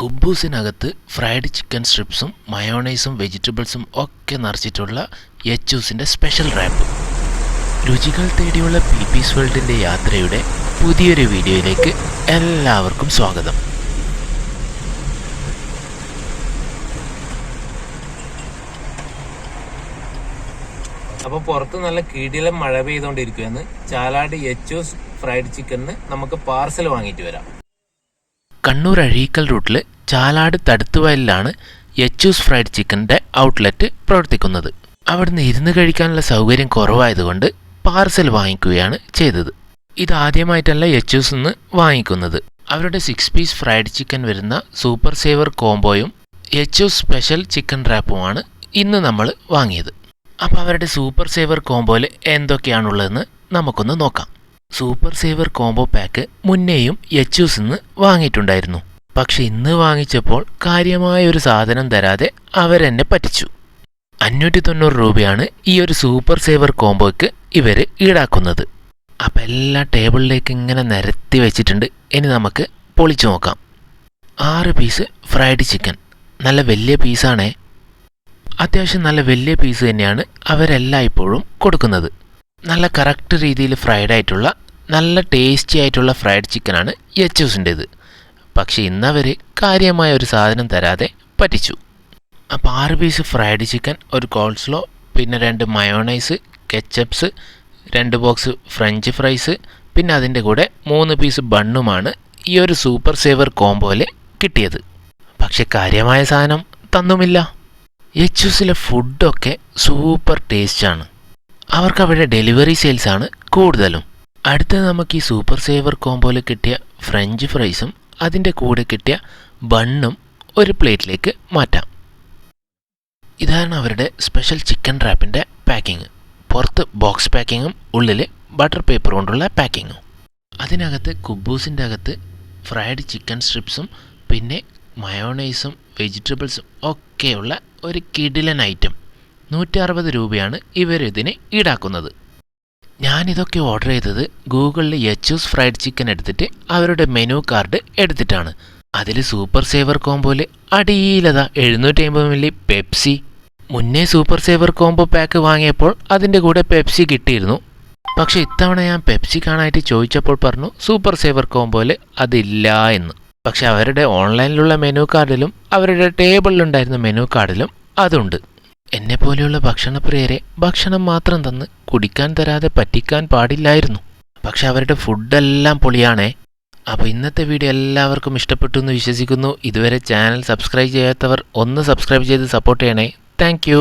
കുബൂസിനകത്ത് fried chicken സ്ട്രിപ്സും മയോണൈസും വെജിറ്റബിൾസും ഒക്കെ നിറച്ചിട്ടുള്ള യച്ചൂസിൻ്റെ special rap. രുചികൾ തേടിയുള്ള പീപ്പീസ് വേൾഡിൻ്റെ യാത്രയുടെ പുതിയൊരു വീഡിയോയിലേക്ക് എല്ലാവർക്കും സ്വാഗതം. അപ്പോൾ പുറത്ത് നല്ല കിടിലം മഴ പെയ്തുകൊണ്ടിരിക്കുകയെന്ന് ചാലാട് യച്ചൂസ് ഫ്രൈഡ് ചിക്കന് നമുക്ക് പാർസൽ വാങ്ങിയിട്ട് വരാം. കണ്ണൂർ അഴീക്കൽ റൂട്ടിൽ ചാലാട് തടുത്തുവയലിലാണ് യച്ചൂസ് ഫ്രൈഡ് ചിക്കൻ്റെ ഔട്ട്ലെറ്റ് പ്രവർത്തിക്കുന്നത്. അവിടുന്ന് ഇരുന്ന് കഴിക്കാനുള്ള സൗകര്യം കുറവായതുകൊണ്ട് പാർസൽ വാങ്ങിക്കുകയാണ് ചെയ്തത്. ഇതാദ്യമായിട്ടല്ല യച്ചൂസ് നിന്ന് വാങ്ങിക്കുന്നത്. അവരുടെ 6 പീസ് ഫ്രൈഡ് ചിക്കൻ വരുന്ന സൂപ്പർ സേവർ കോംബോയും യച്ചൂസ് സ്പെഷ്യൽ ചിക്കൻ റാപ്പുമാണ് ഇന്ന് നമ്മൾ വാങ്ങിയത്. അപ്പോൾ അവരുടെ സൂപ്പർ സേവർ കോംബോയിൽ എന്തൊക്കെയാണുള്ളതെന്ന് നമുക്കൊന്ന് നോക്കാം. സൂപ്പർ സേവർ കോംബോ പാക്ക് മുന്നേയും യച്ചൂസ് നിന്ന് വാങ്ങിയിട്ടുണ്ടായിരുന്നു. പക്ഷെ ഇന്ന് വാങ്ങിച്ചപ്പോൾ കാര്യമായ ഒരു സാധനം തരാതെ അവരെന്നെ പറ്റിച്ചു. 590 രൂപയാണ് ഈ ഒരു സൂപ്പർ സേവർ കോംബോയ്ക്ക് ഇവർ ഈടാക്കുന്നത്. അപ്പം എല്ലാ ടേബിളിലേക്ക് ഇങ്ങനെ നിരത്തി വെച്ചിട്ടുണ്ട്. ഇനി നമുക്ക് പൊളിച്ചു നോക്കാം. 6 പീസ് ഫ്രൈഡ് ചിക്കൻ, നല്ല വലിയ പീസാണേ. അത്യാവശ്യം നല്ല വലിയ പീസ് തന്നെയാണ് അവരെല്ലാം ഇപ്പോഴും കൊടുക്കുന്നത്. നല്ല കറക്റ്റ് രീതിയിൽ ഫ്രൈഡ് ആയിട്ടുള്ള നല്ല ടേസ്റ്റി ആയിട്ടുള്ള ഫ്രൈഡ് ചിക്കനാണ് യച്ചൂസിൻ്റേത്. പക്ഷേ ഇന്നവർ കാര്യമായ ഒരു സാധനം തരാതെ പറ്റിച്ചു. അപ്പോൾ 6 പീസ് ഫ്രൈഡ് ചിക്കൻ, ഒരു കോൾസ്ലോ, പിന്നെ 2 മയോണൈസ്, കെച്ചപ്സ്, 2 ബോക്സ് ഫ്രഞ്ച് ഫ്രൈസ്, പിന്നെ അതിൻ്റെ കൂടെ 3 പീസ് ബണ്ണുമാണ് ഈ ഒരു സൂപ്പർ സേവർ കോംബോയിൽ കിട്ടിയത്. പക്ഷെ കാര്യമായ സാധനം തന്നുമില്ല. യച്ചൂസിലെ ഫുഡൊക്കെ സൂപ്പർ ടേസ്റ്റാണ്. അവർക്ക് അവിടെ ഡെലിവറി സെയിൽസാണ് കൂടുതലും. അടുത്തത് നമുക്ക് ഈ സൂപ്പർ സേവർ കോംബോയിൽ കിട്ടിയ ഫ്രഞ്ച് ഫ്രൈസും അതിൻ്റെ കൂടെ കിട്ടിയ ബണ്ണും ഒരു പ്ലേറ്റിലേക്ക് മാറ്റാം. ഇതാണ് അവരുടെ സ്പെഷ്യൽ ചിക്കൻ റാപ്പിൻ്റെ പാക്കിങ്. പുറത്ത് ബോക്സ് പാക്കിങ്ങും ഉള്ളിൽ ബട്ടർ പേപ്പർ കൊണ്ടുള്ള പാക്കിങ്ങും. അതിനകത്ത് കുബൂസിൻ്റെ അകത്ത് ഫ്രൈഡ് ചിക്കൻ സ്ട്രിപ്സും പിന്നെ മയോണൈസും വെജിറ്റബിൾസും ഒക്കെയുള്ള ഒരു കിടിലൻ ഐറ്റം. 160 രൂപയാണ് ഇവരിതിന് ഈടാക്കുന്നത്. ഞാനിതൊക്കെ ഓർഡർ ചെയ്തത് ഗൂഗിളിൽ യച്ചൂസ് ഫ്രൈഡ് ചിക്കൻ എടുത്തിട്ട് അവരുടെ മെനു കാർഡ് എടുത്തിട്ടാണ്. അതിൽ സൂപ്പർ സേവർ കോംബോയിൽ അടിയിലതാ 750 മില്ലി പെപ്സി. മുന്നേ സൂപ്പർ സേവർ കോംബോ പാക്ക് വാങ്ങിയപ്പോൾ അതിൻ്റെ കൂടെ പെപ്സി കിട്ടിയിരുന്നു. പക്ഷേ ഇത്തവണ ഞാൻ പെപ്സി കാണാനായിട്ട് ചോദിച്ചപ്പോൾ പറഞ്ഞു സൂപ്പർ സേവർ കോംബോയിൽ അതില്ല എന്ന്. പക്ഷെ അവരുടെ ഓൺലൈനിലുള്ള മെനു കാർഡിലും അവരുടെ ടേബിളിലുണ്ടായിരുന്ന മെനു കാർഡിലും അതുണ്ട്. എന്നെപ്പോലെയുള്ള ഭക്ഷണപ്രിയരെ ഭക്ഷണം മാത്രം തന്ന് കുടിക്കാൻ തരാതെ പറ്റിക്കാൻ പാടില്ലായിരുന്നു. പക്ഷെ അവരുടെ ഫുഡെല്ലാം പൊളിയാണേ. അപ്പോൾ ഇന്നത്തെ വീഡിയോ എല്ലാവർക്കും ഇഷ്ടപ്പെട്ടു എന്ന് വിശ്വസിക്കുന്നു. ഇതുവരെ ചാനൽ സബ്സ്ക്രൈബ് ചെയ്യാത്തവർ ഒന്ന് സബ്സ്ക്രൈബ് ചെയ്ത് സപ്പോർട്ട് ചെയ്യണേ. താങ്ക്